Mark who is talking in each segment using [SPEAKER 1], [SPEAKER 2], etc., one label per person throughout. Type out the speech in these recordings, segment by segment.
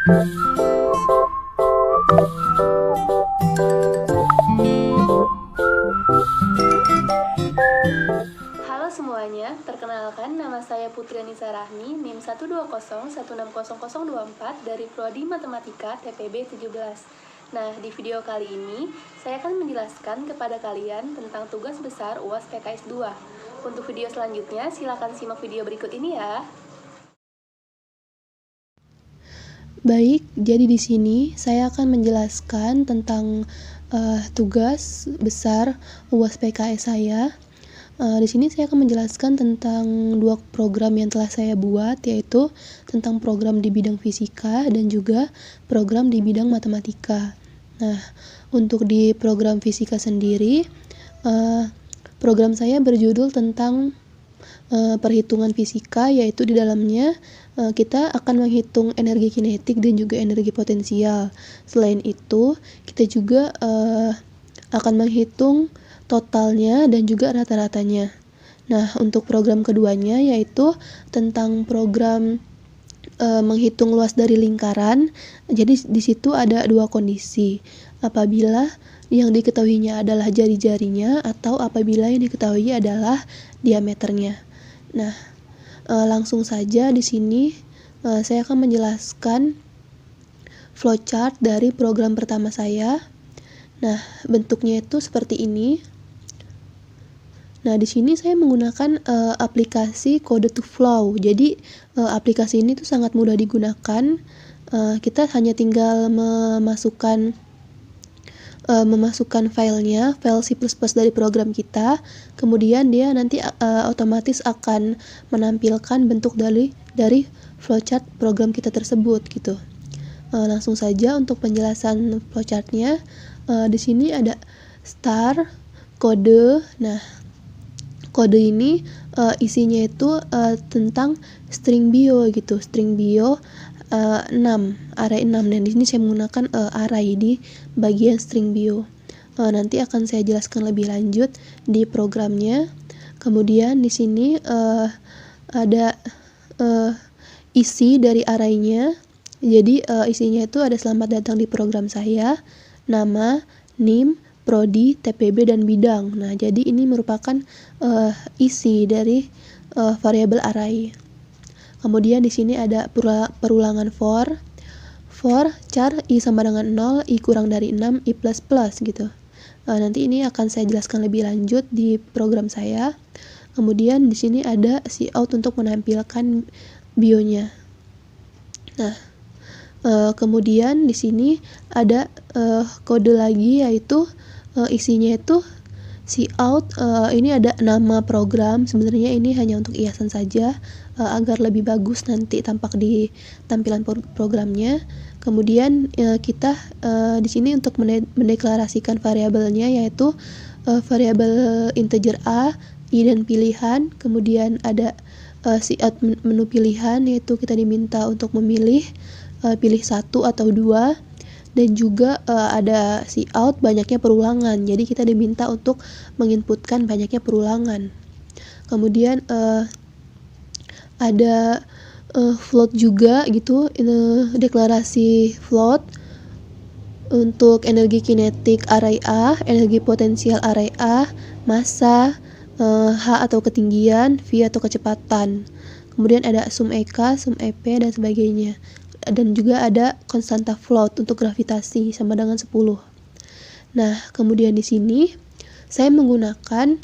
[SPEAKER 1] Halo semuanya, perkenalkan nama saya Putri Anissa Rahmi, NIM 120160024 dari Prodi Matematika TPB 17. Nah, di video kali ini, saya akan menjelaskan kepada kalian tentang tugas besar UAS PKS 2. Untuk video selanjutnya, silakan simak video berikut ini ya.
[SPEAKER 2] Baik, jadi di sini saya akan menjelaskan tentang tugas besar UAS PKS saya. Di sini saya akan menjelaskan tentang dua program yang telah saya buat, yaitu tentang program di bidang fisika dan juga program di bidang matematika. Nah, untuk di program fisika sendiri, program saya berjudul tentang perhitungan fisika, yaitu di dalamnya kita akan menghitung energi kinetik dan juga energi potensial. Selain itu, kita juga akan menghitung totalnya dan juga rata-ratanya. Nah, untuk program keduanya yaitu tentang program menghitung luas dari lingkaran. Jadi di situ ada dua kondisi. Apabila yang diketahuinya adalah jari-jarinya atau apabila yang diketahui adalah diameternya. Nah, langsung saja di sini saya akan menjelaskan flowchart dari program pertama saya. Nah, bentuknya itu seperti ini. Nah, di sini saya menggunakan aplikasi Code to Flow. Jadi, aplikasi ini tuh sangat mudah digunakan. Kita hanya tinggal memasukkan filenya, file C++ dari program kita, kemudian dia nanti otomatis akan menampilkan bentuk dari flowchart program kita tersebut gitu. Langsung saja untuk penjelasan flowchartnya. Di sini ada start, kode. Nah, kode ini isinya itu tentang string bio gitu, string bio 6, array 6, dan di sini saya menggunakan array di bagian string bio. Nanti akan saya jelaskan lebih lanjut di programnya. Kemudian di sini ada isi dari arraynya. Jadi isinya itu ada selamat datang di program saya, nama, NIM, prodi, TPB, dan bidang. Nah, jadi ini merupakan isi dari variabel array. Kemudian di sini ada perulangan for char i sama dengan 0, i kurang dari 6, i plus plus gitu. Nanti ini akan saya jelaskan lebih lanjut di program saya. Kemudian di sini ada cout untuk menampilkan bionya. Nah, kemudian di sini ada kode lagi, yaitu isinya itu cout. Ini ada nama program. Sebenarnya ini hanya untuk hiasan saja agar lebih bagus nanti tampak di tampilan programnya. Kemudian kita di sini untuk mendeklarasikan variabelnya, yaitu variabel integer a, i, dan pilihan. Kemudian ada cout menu pilihan, yaitu kita diminta untuk memilih pilih 1 atau 2, dan juga ada cout banyaknya perulangan. Jadi kita diminta untuk menginputkan banyaknya perulangan. Kemudian ada float juga gitu, deklarasi float untuk energi kinetik array A, energi potensial array A, massa, H atau ketinggian, V atau kecepatan. Kemudian ada sum EK, sum EP, dan sebagainya. Dan juga ada konstanta float untuk gravitasi sama dengan 10. Nah, kemudian di sini saya menggunakan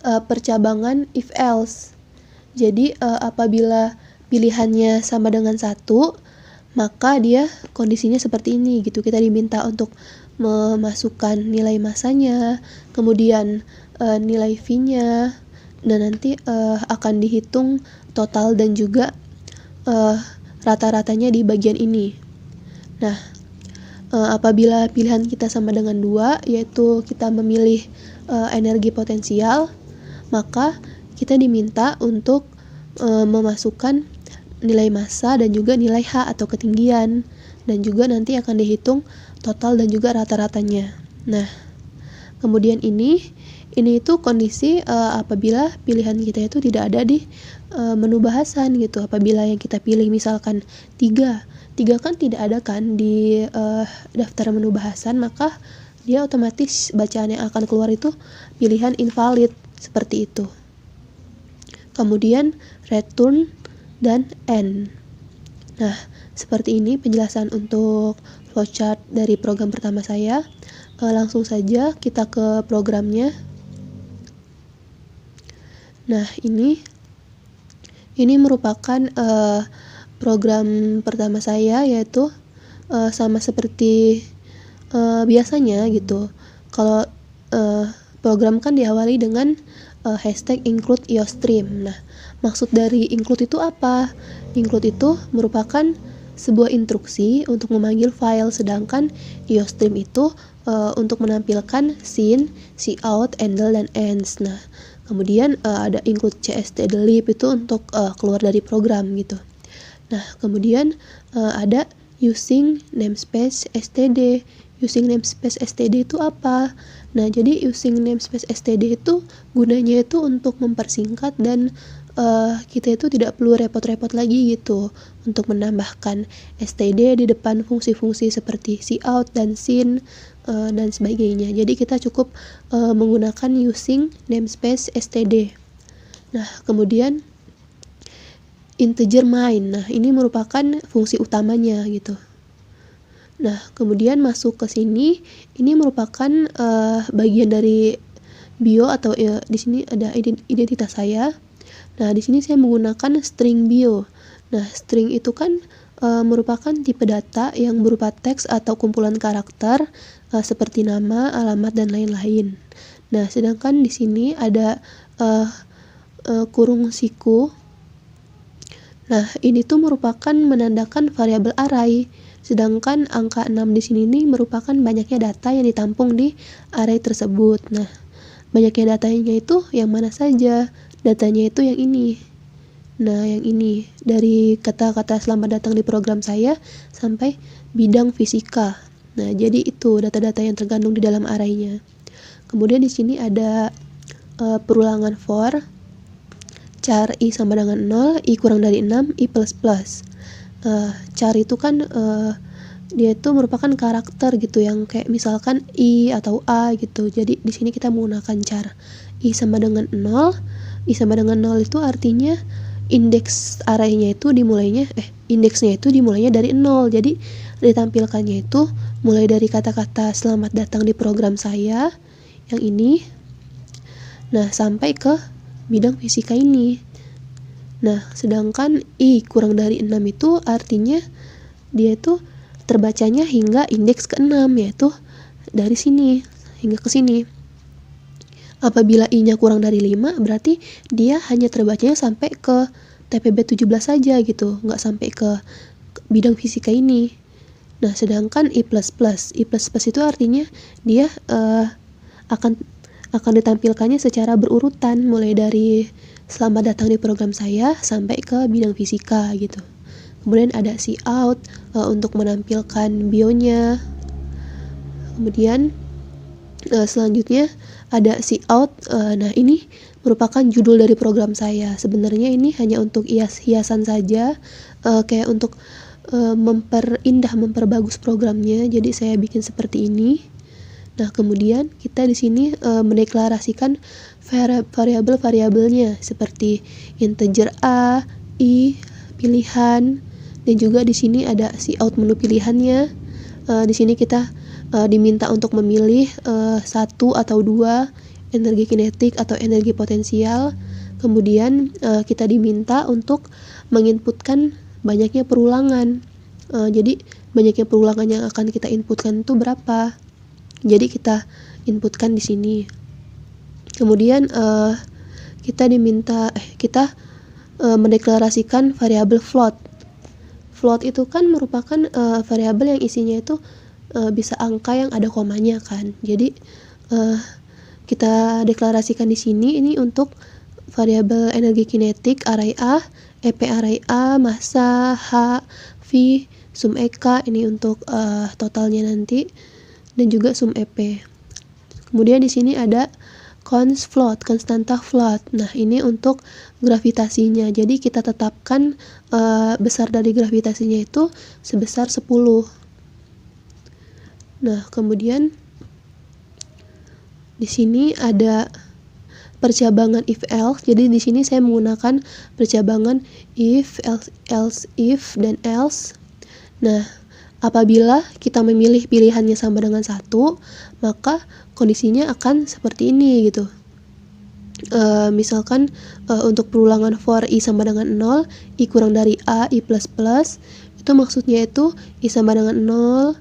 [SPEAKER 2] percabangan if else. Jadi apabila pilihannya sama dengan 1, maka dia kondisinya seperti ini gitu. Kita diminta untuk memasukkan nilai massanya, kemudian nilai V-nya, dan nanti akan dihitung total dan juga rata-ratanya di bagian ini. Nah, apabila pilihan kita sama dengan 2, yaitu kita memilih energi potensial, maka kita diminta untuk memasukkan nilai massa dan juga nilai H atau ketinggian, dan juga nanti akan dihitung total dan juga rata-ratanya. Nah, kemudian ini itu kondisi apabila pilihan kita itu tidak ada di menu bahasan gitu. Apabila yang kita pilih misalkan 3 3 kan tidak ada kan di daftar menu bahasan, maka dia otomatis bacaan yang akan keluar itu pilihan invalid seperti itu. Kemudian return dan end. Nah, seperti ini penjelasan untuk flowchart dari program pertama saya. Langsung saja kita ke programnya. Nah, ini merupakan program pertama saya, yaitu sama seperti biasanya gitu. Kalau program kan diawali dengan hashtag include iostream. Nah, maksud dari include itu apa? Include itu merupakan sebuah instruksi untuk memanggil file, sedangkan iostream itu untuk menampilkan scene, cout, handle, dan ends. Nah, kemudian ada include cstdelib itu untuk keluar dari program gitu. Nah, kemudian ada using namespace std. Using namespace std itu apa? Nah, jadi using namespace std itu gunanya itu untuk mempersingkat dan kita itu tidak perlu repot-repot lagi gitu untuk menambahkan std di depan fungsi-fungsi seperti cout dan scene dan sebagainya. Jadi kita cukup menggunakan using namespace std. Nah, kemudian integer main. Nah, ini merupakan fungsi utamanya gitu. Nah, kemudian masuk ke sini, ini merupakan bagian dari bio atau di sini ada identitas saya. Nah, di sini saya menggunakan string bio. Nah, string itu kan merupakan tipe data yang berupa teks atau kumpulan karakter seperti nama, alamat, dan lain-lain. Nah, sedangkan di sini ada kurung siku. Nah, ini tuh merupakan menandakan variabel array. Sedangkan angka 6 di sini nih merupakan banyaknya data yang ditampung di array tersebut. Nah, banyaknya datanya itu yang mana saja? Datanya itu yang ini. Nah, yang ini dari kata-kata selamat datang di program saya sampai bidang fisika. Nah, jadi itu data-data yang tergandung di dalam array-nya. Kemudian di sini ada perulangan for char i sama dengan 0, i kurang dari 6, i plus plus. Char itu kan dia itu merupakan karakter gitu yang kayak misalkan i atau a gitu. Jadi di sini kita menggunakan char. I sama dengan 0. I sama dengan 0 itu artinya indeks array-nya itu indeksnya itu dimulainya dari 0. Jadi ditampilkannya itu mulai dari kata-kata selamat datang di program saya yang ini. Nah, sampai ke bidang fisika ini. Nah, sedangkan i kurang dari 6 itu artinya dia itu terbacanya hingga indeks ke-6, yaitu dari sini hingga ke sini. Apabila i-nya kurang dari 5, berarti dia hanya terbacanya sampai ke TPB 17 saja gitu, nggak sampai ke bidang fisika ini. Nah, sedangkan i plus plus itu artinya dia akan ditampilkannya secara berurutan mulai dari selamat datang di program saya sampai ke bidang fisika gitu. Kemudian ada cout untuk menampilkan bionya. Kemudian selanjutnya ada cout. Nah, ini merupakan judul dari program saya. Sebenarnya ini hanya untuk hiasan saja, kayak untuk memperbagus programnya. Jadi saya bikin seperti ini. Nah, kemudian kita di sini mendeklarasikan variabel-variabelnya seperti integer a, i, pilihan, dan juga di sini ada cout menu pilihannya. Di sini kita diminta untuk memilih 1 atau 2 energi kinetik atau energi potensial. Kemudian kita diminta untuk menginputkan banyaknya perulangan. Jadi banyaknya perulangan yang akan kita inputkan itu berapa? Jadi kita inputkan di sini. Kemudian kita mendeklarasikan variabel float. Float itu kan merupakan variabel yang isinya itu bisa angka yang ada komanya kan. Jadi kita deklarasikan di sini ini untuk variabel energi kinetik array A, EP array A, massa, H, V, sum EK ini untuk totalnya nanti, dan juga sum EP. Kemudian di sini ada cons float, konstanta float. Nah, ini untuk gravitasinya. Jadi kita tetapkan besar dari gravitasinya itu sebesar 10. Nah, kemudian di sini ada percabangan if else. Jadi di sini saya menggunakan percabangan if, else if, dan else. Nah, apabila kita memilih pilihannya sama dengan 1, maka kondisinya akan seperti ini gitu. Misalkan untuk perulangan for i sama dengan 0, i kurang dari a, i plus plus, itu maksudnya itu i sama dengan 0,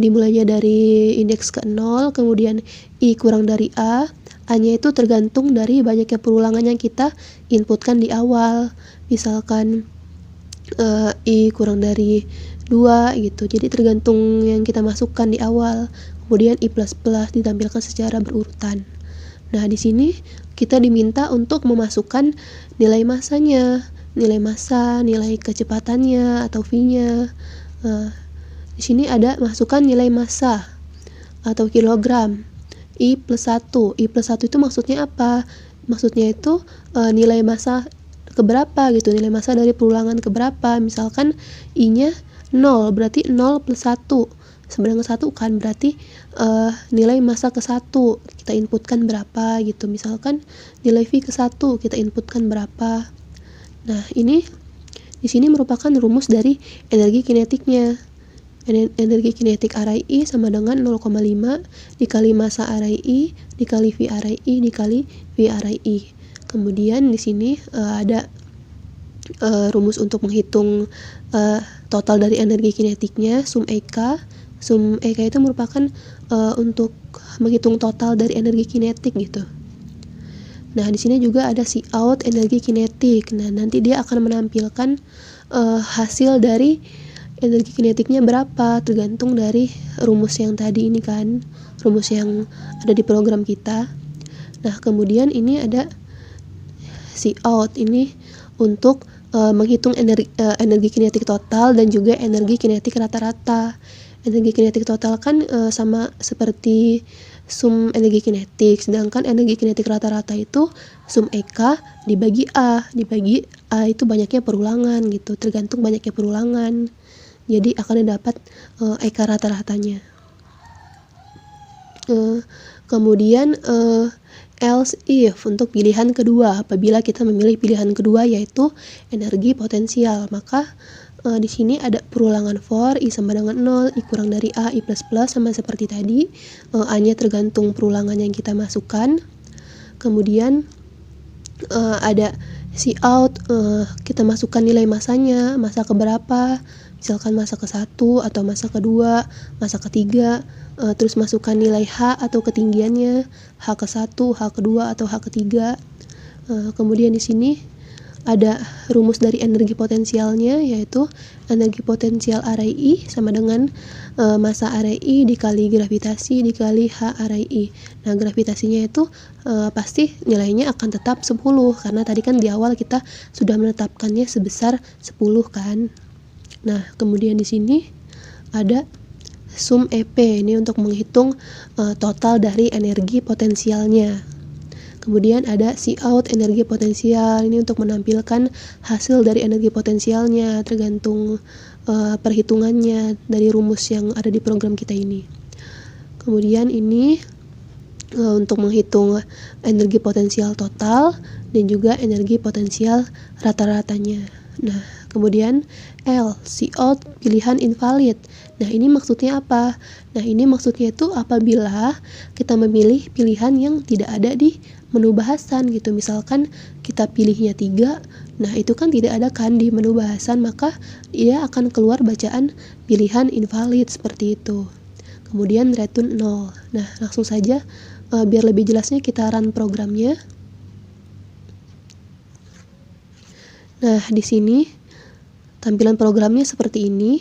[SPEAKER 2] dimulainya dari indeks ke 0, kemudian i kurang dari a, a-nya itu tergantung dari banyaknya perulangan yang kita inputkan di awal. Misalkan i kurang dari 2 gitu, jadi tergantung yang kita masukkan di awal. Kemudian i plus plus ditampilkan secara berurutan. Nah, di sini kita diminta untuk memasukkan nilai masanya, nilai massa, nilai kecepatannya atau v-nya. Di sini ada masukkan nilai massa atau kilogram, i plus 1. I plus 1 itu maksudnya apa? Maksudnya itu nilai massa keberapa gitu, nilai massa dari perulangan keberapa. Misalkan i-nya 0, berarti 0 plus 1 sama dengan 1 kan, berarti nilai massa ke 1 kita inputkan berapa gitu. Misalkan nilai v ke 1 kita inputkan berapa. Nah, ini di sini merupakan rumus dari energi kinetiknya. Energi kinetik array I sama dengan 0,5 dikali massa array I dikali v array I dikali v array I. Kemudian di sini ada rumus untuk menghitung total dari energi kinetiknya, sum EK. Sum EK itu merupakan untuk menghitung total dari energi kinetik gitu. Nah, di sini juga ada Cout energi kinetik. Nah, nanti dia akan menampilkan hasil dari energi kinetiknya berapa, tergantung dari rumus yang tadi ini kan, rumus yang ada di program kita. Nah, kemudian ini ada Cout, ini untuk menghitung energi kinetik total dan juga energi kinetik rata-rata. Energi kinetik total kan sama seperti sum energi kinetik, sedangkan energi kinetik rata-rata itu sum EK dibagi A itu banyaknya perulangan gitu, tergantung banyaknya perulangan. Jadi akan dapat EK rata-ratanya. Kemudian else if untuk pilihan kedua, apabila kita memilih pilihan kedua yaitu energi potensial, maka di sini ada perulangan for i sama dengan 0, i kurang dari a, i plus plus sama seperti tadi. A-nya tergantung perulangan yang kita masukkan. Kemudian ada Cout, kita masukkan nilai massanya, massa keberapa, misalkan massa ke-1 atau massa ke-2, massa ke-3, terus masukkan nilai H atau ketinggiannya, H ke-1, H ke-2 atau H ke-3. Kemudian di sini ada rumus dari energi potensialnya, yaitu energi potensial array I sama dengan massa array I dikali gravitasi dikali H array I. Nah, gravitasinya itu pasti nilainya akan tetap 10, karena tadi kan di awal kita sudah menetapkannya sebesar 10 kan. Nah, kemudian di sini ada sum EP, ini untuk menghitung total dari energi potensialnya. Kemudian ada Cout energi potensial, ini untuk menampilkan hasil dari energi potensialnya, tergantung perhitungannya dari rumus yang ada di program kita ini. Kemudian ini untuk menghitung energi potensial total dan juga energi potensial rata-ratanya. Nah, kemudian L, Cout pilihan invalid. Nah, ini maksudnya apa? Nah, ini maksudnya itu apabila kita memilih pilihan yang tidak ada di menu bahasan gitu. Misalkan kita pilihnya 3, nah itu kan tidak ada kan di menu bahasan, maka dia akan keluar bacaan pilihan invalid seperti itu. Kemudian return 0. Nah, langsung saja biar lebih jelasnya kita run programnya. Nah, di sini tampilan programnya seperti ini.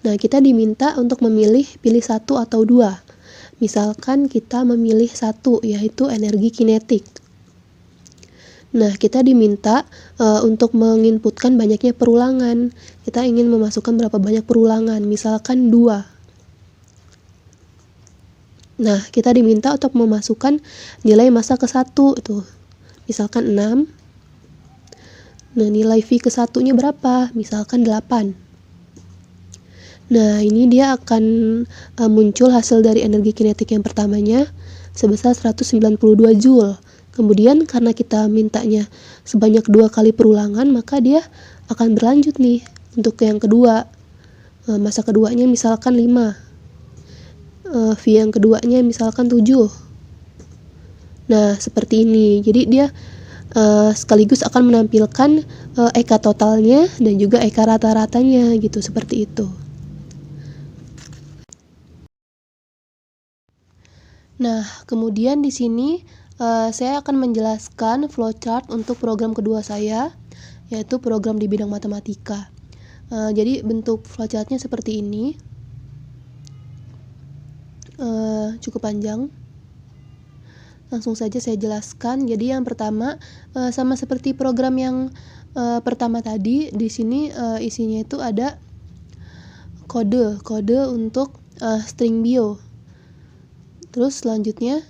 [SPEAKER 2] Nah, kita diminta untuk pilih 1 atau 2. Misalkan kita memilih 1, yaitu energi kinetik. Nah, kita diminta untuk menginputkan banyaknya perulangan. Kita ingin memasukkan berapa banyak perulangan, misalkan 2. Nah, kita diminta untuk memasukkan nilai massa ke 1 tuh. Misalkan 6. Nah, nilai V ke 1-nya berapa? Misalkan 8. Nah, ini dia akan muncul hasil dari energi kinetik yang pertamanya sebesar 192 Joule. Kemudian karena kita mintanya sebanyak 2 kali perulangan, maka dia akan berlanjut nih untuk yang kedua. Massa keduanya misalkan 5. V yang keduanya misalkan 7. Nah, seperti ini. Jadi dia sekaligus akan menampilkan eka totalnya dan juga eka rata-ratanya gitu, seperti itu. Nah, kemudian di sini saya akan menjelaskan flowchart untuk program kedua saya, yaitu program di bidang matematika. Jadi bentuk flowchartnya seperti ini, cukup panjang. Langsung saja saya jelaskan. Jadi yang pertama, sama seperti program yang pertama tadi, di sini isinya itu ada kode untuk string bio. Terus selanjutnya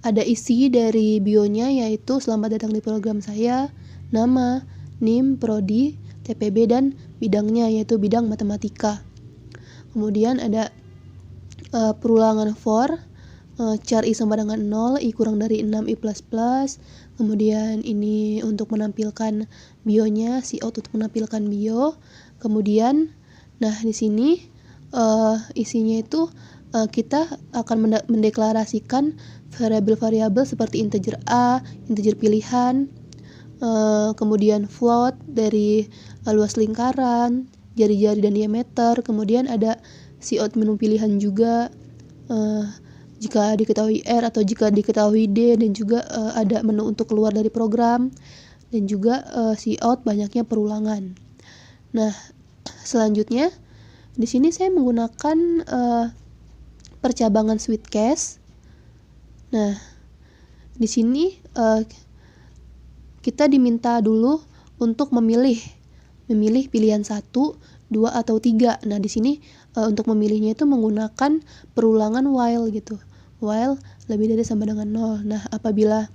[SPEAKER 2] ada isi dari bionya, yaitu selamat datang di program saya, nama, NIM, prodi, TPB, dan bidangnya, yaitu bidang matematika. Kemudian ada perulangan for, char I sama dengan 0, I kurang dari 6, I++. Kemudian ini untuk menampilkan bionya, cout untuk menampilkan bio. Kemudian, nah di sini isinya itu kita akan mendeklarasikan variabel-variabel seperti integer A, integer pilihan, kemudian float dari luas lingkaran, jari-jari dan diameter. Kemudian ada cout menu pilihan juga, jika diketahui R atau jika diketahui D, dan juga ada menu untuk keluar dari program, dan juga cout banyaknya perulangan. Nah, selanjutnya di sini saya menggunakan percabangan Sweetcase. Nah, di sini kita diminta dulu untuk memilih pilihan 1, 2 atau 3. Nah, di sini untuk memilihnya itu menggunakan perulangan while gitu. While lebih dari sama dengan 0. Nah, apabila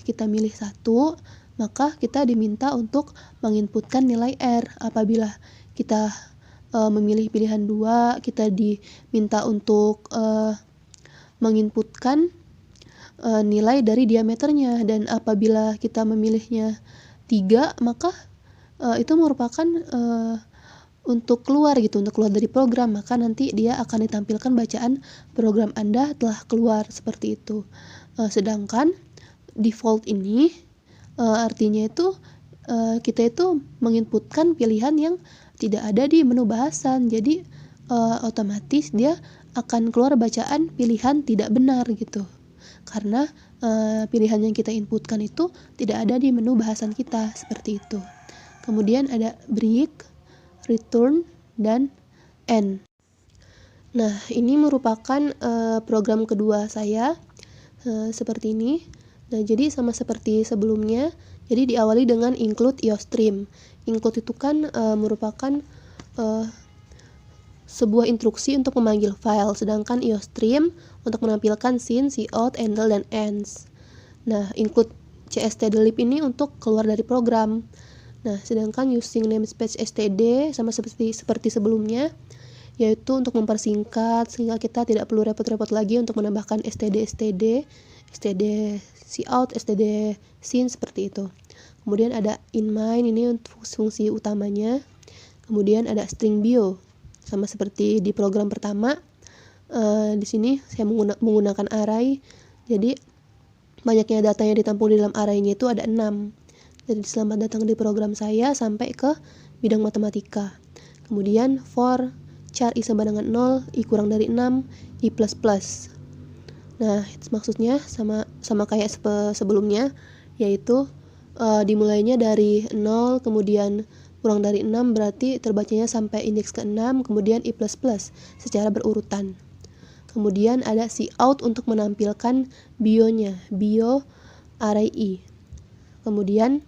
[SPEAKER 2] kita milih 1, maka kita diminta untuk menginputkan nilai R. Apabila kita memilih pilihan 2, kita diminta untuk menginputkan nilai dari diameternya. Dan apabila kita memilihnya 3, maka itu merupakan untuk keluar dari program, maka nanti dia akan ditampilkan bacaan program Anda telah keluar, seperti itu. Sedangkan default ini artinya itu kita itu menginputkan pilihan yang tidak ada di menu bahasan. Jadi otomatis dia akan keluar bacaan pilihan tidak benar gitu, karena pilihan yang kita inputkan itu tidak ada di menu bahasan kita, seperti itu. Kemudian ada break, return, dan end. Nah, ini merupakan program kedua saya, seperti ini. Nah, jadi sama seperti sebelumnya, jadi diawali dengan include IOStream. Include itu kan merupakan sebuah instruksi untuk memanggil file, sedangkan IOStream untuk menampilkan scene, cout, handle, dan ends. Nah, include cstdlib ini untuk keluar dari program. Nah, sedangkan using namespace std sama seperti sebelumnya, yaitu untuk mempersingkat sehingga kita tidak perlu repot-repot lagi untuk menambahkan std cout, std scene, seperti itu. Kemudian ada inMain, ini untuk fungsi utamanya. Kemudian ada string bio, sama seperti di program pertama. Di sini saya menggunakan array, jadi banyaknya data yang ditampung di dalam array-nya itu ada 6. Jadi selamat datang di program saya sampai ke bidang matematika. Kemudian for char I sama dengan 0, I kurang dari 6, I++. Nah, itu maksudnya sama kayak sebelumnya, yaitu dimulainya dari 0, kemudian kurang dari 6, berarti terbacanya sampai indeks ke-6, kemudian I++ secara berurutan. Kemudian ada cout untuk menampilkan bionya, bio array I. Kemudian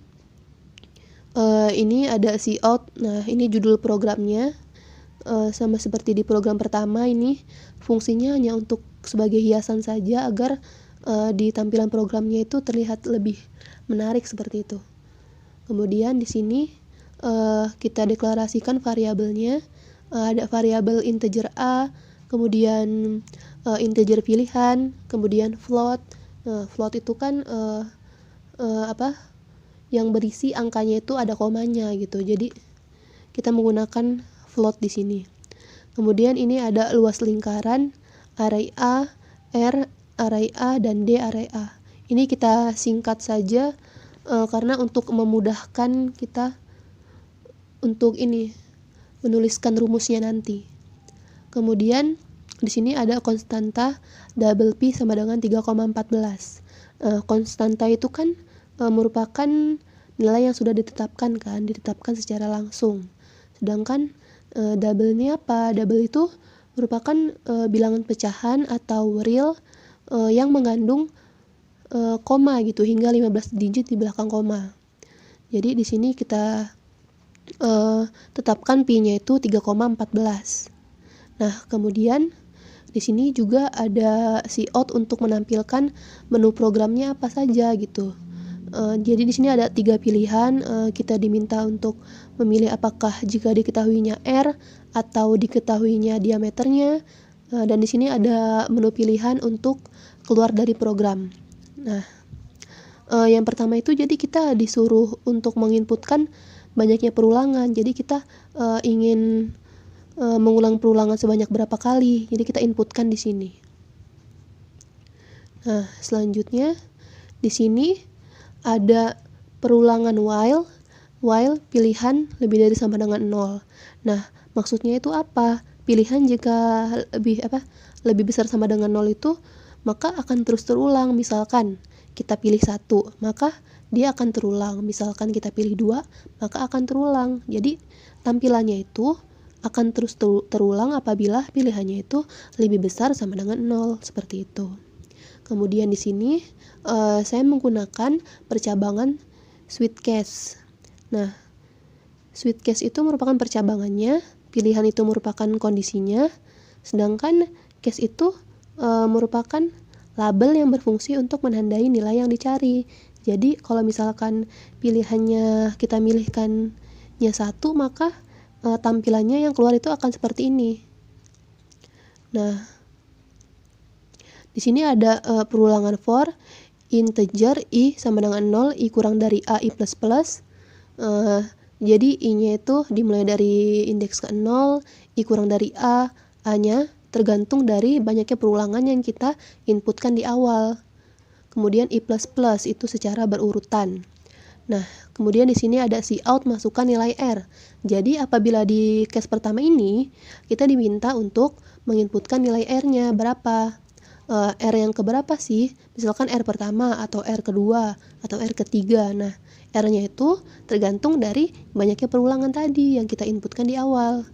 [SPEAKER 2] ini ada cout. Nah, ini judul programnya. sama seperti di program pertama ini, fungsinya hanya untuk sebagai hiasan saja agar di tampilan programnya itu terlihat lebih menarik seperti itu. Kemudian di sini kita deklarasikan variabelnya. Ada variabel integer A, kemudian integer pilihan, kemudian float. Float itu kan yang berisi angkanya itu ada komanya gitu. Jadi kita menggunakan float di sini. Kemudian ini ada luas lingkaran, array A, R, array A, dan D array A. Ini kita singkat saja karena untuk memudahkan kita untuk menuliskan rumusnya nanti. Kemudian di sini ada konstanta double P sama dengan 3,14. Konstanta itu kan merupakan nilai yang sudah ditetapkan secara langsung. Sedangkan double ini apa? Double itu merupakan bilangan pecahan atau real yang mengandung koma gitu, hingga 15 digit di belakang koma. Jadi di sini kita tetapkan Pi-nya itu 3,14. Nah, kemudian di sini juga ada cout untuk menampilkan menu programnya apa saja gitu. Jadi di sini ada 3 pilihan. Kita diminta untuk memilih apakah jika diketahuinya R atau diketahuinya diameternya. Dan di sini ada menu pilihan untuk keluar dari program. Nah, yang pertama itu jadi kita disuruh untuk menginputkan banyaknya perulangan. Jadi kita ingin mengulang perulangan sebanyak berapa kali. Jadi kita inputkan di sini. Nah, selanjutnya di sini ada perulangan while pilihan lebih dari sama dengan 0. Nah, maksudnya itu apa? Pilihan jika lebih besar sama dengan 0 itu maka akan terus terulang. Misalkan kita pilih 1, maka dia akan terulang. Misalkan kita pilih 2, maka akan terulang. Jadi tampilannya itu akan terus terulang apabila pilihannya itu lebih besar sama dengan 0, seperti itu. Kemudian di sini saya menggunakan percabangan switch case. Nah, switch case itu merupakan percabangannya, pilihan itu merupakan kondisinya, sedangkan case itu merupakan label yang berfungsi untuk menandai nilai yang dicari. Jadi kalau misalkan pilihannya kita milihkannya 1, maka tampilannya yang keluar itu akan seperti ini. Nah, di sini ada perulangan for integer i sama dengan 0, i kurang dari a, i plus plus. Jadi i-nya itu dimulai dari indeks ke 0, i kurang dari a, a-nya tergantung dari banyaknya perulangan yang kita inputkan di awal. Kemudian i plus plus itu secara berurutan. Nah, kemudian di sini ada cout masukkan nilai R. Jadi apabila di case pertama ini kita diminta untuk menginputkan nilai R-nya berapa. R yang keberapa sih? Misalkan R pertama atau R kedua atau R ketiga. Nah, R-nya itu tergantung dari banyaknya perulangan tadi yang kita inputkan di awal.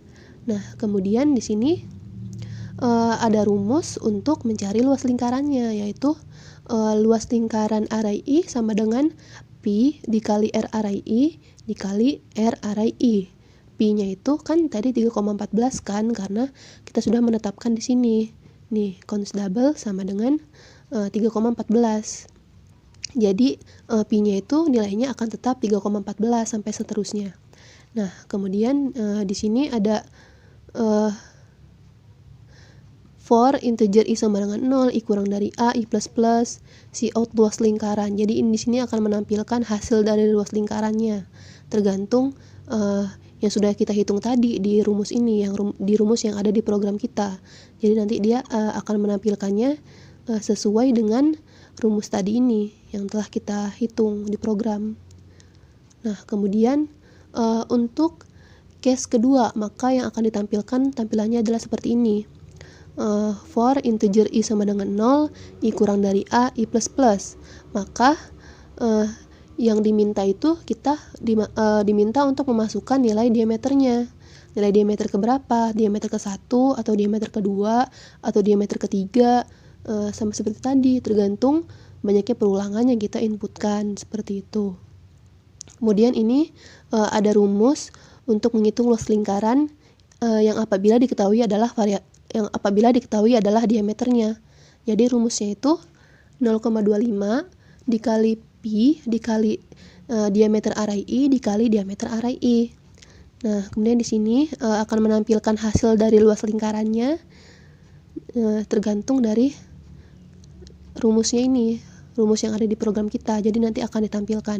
[SPEAKER 2] Nah, kemudian di sini ada rumus untuk mencari luas lingkarannya, yaitu luas lingkaran array I sama dengan Pi dikali R array I dikali R array I. Pi-nya itu kan tadi 3,14 kan, karena kita sudah menetapkan di sini. Nih, const double sama dengan 3,14. Jadi Pi-nya itu nilainya akan tetap 3,14 sampai seterusnya. Nah, kemudian di sini ada for integer i sama dengan 0, i kurang dari a, i plus plus, cout luas lingkaran. Jadi di sini akan menampilkan hasil dari luas lingkarannya, tergantung yang sudah kita hitung tadi di rumus ini, di rumus yang ada di program kita. Jadi nanti dia akan menampilkannya sesuai dengan rumus tadi ini yang telah kita hitung di program. Nah, kemudian untuk case kedua, maka yang akan ditampilkan tampilannya adalah seperti ini. For integer i sama dengan 0, i kurang dari a, i plus plus. Maka yang diminta itu kita diminta untuk memasukkan nilai diameternya. Nilai diameter keberapa? Diameter ke-1 atau diameter ke-2 atau diameter ke-3, sama seperti tadi, tergantung banyaknya perulangan yang kita inputkan, seperti itu. Kemudian ini ada rumus untuk menghitung luas lingkaran yang apabila diketahui adalah diameternya. Jadi rumusnya itu 0,25 dikali pi dikali diameter array I dikali diameter array I. Nah, kemudian di sini akan menampilkan hasil dari luas lingkarannya tergantung dari rumusnya ini, rumus yang ada di program kita. Jadi nanti akan ditampilkan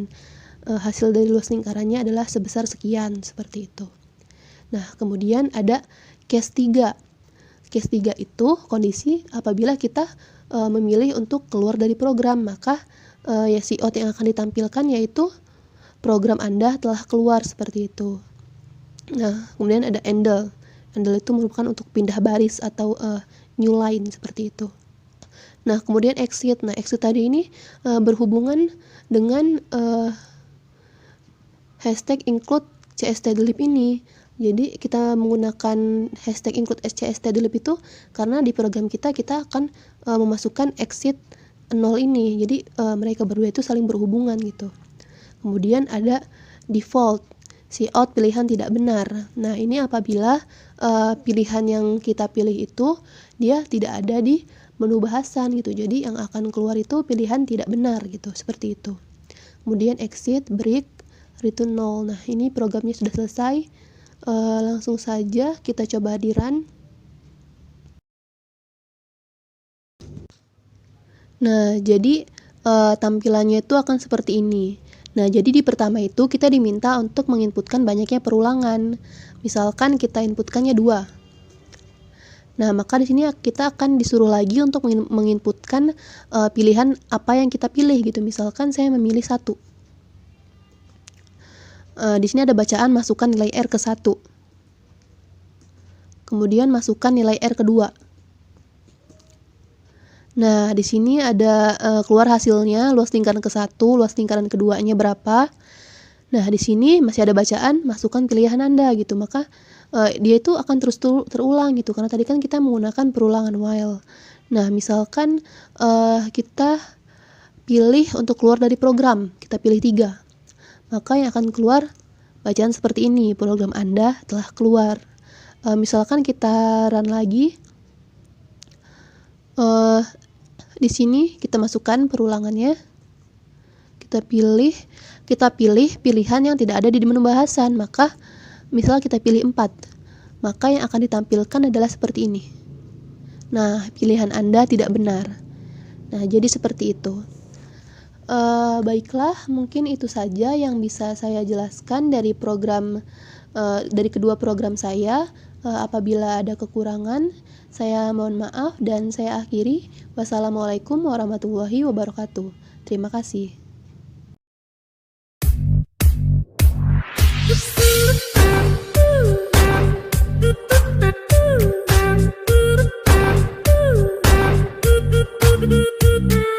[SPEAKER 2] hasil dari luas lingkarannya adalah sebesar sekian, seperti itu. Nah, kemudian ada case 3. Case 3 itu kondisi apabila kita memilih untuk keluar dari program, maka si out yang akan ditampilkan yaitu program Anda telah keluar, seperti itu. Nah, kemudian ada handle. Handle itu merupakan untuk pindah baris atau new line, seperti itu. Nah, kemudian exit. Nah, exit tadi ini berhubungan dengan hashtag include cstdelete ini. Jadi kita menggunakan hashtag include cstdelete itu karena di program kita akan memasukkan exit 0 ini. Jadi mereka berdua itu saling berhubungan gitu. Kemudian ada default, si out pilihan tidak benar. Nah, ini apabila pilihan yang kita pilih itu dia tidak ada di menu bahasan gitu. Jadi yang akan keluar itu pilihan tidak benar gitu, seperti itu. Kemudian exit, break, return 0. Nah, ini programnya sudah selesai. Langsung saja kita coba di run. Nah, jadi tampilannya itu akan seperti ini. Nah, jadi di pertama itu kita diminta untuk menginputkan banyaknya perulangan. Misalkan kita inputkannya 2. Nah, maka di sini kita akan disuruh lagi untuk menginputkan pilihan apa yang kita pilih gitu. Misalkan saya memilih 1. Di sini ada bacaan masukkan nilai R ke 1. Kemudian masukkan nilai R kedua. Nah, di sini ada keluar hasilnya, luas lingkaran ke 1, luas lingkaran keduanya berapa. Nah, di sini masih ada bacaan masukkan pilihan Anda gitu. Maka dia itu akan terus terulang gitu, karena tadi kan kita menggunakan perulangan while. Nah, misalkan kita pilih untuk keluar dari program, kita pilih 3. Maka yang akan keluar bacaan seperti ini, program Anda telah keluar. Misalkan kita run lagi, di sini kita masukkan perulangannya, kita pilih pilihan yang tidak ada di menu bahasan. Maka misal kita pilih 4, maka yang akan ditampilkan adalah seperti ini. Nah, pilihan Anda tidak benar. Nah, jadi seperti itu. Baiklah, mungkin itu saja yang bisa saya jelaskan dari kedua program saya. Apabila ada kekurangan, saya mohon maaf dan saya akhiri. Wassalamualaikum warahmatullahi wabarakatuh. Terima kasih.
[SPEAKER 3] Do do do do do.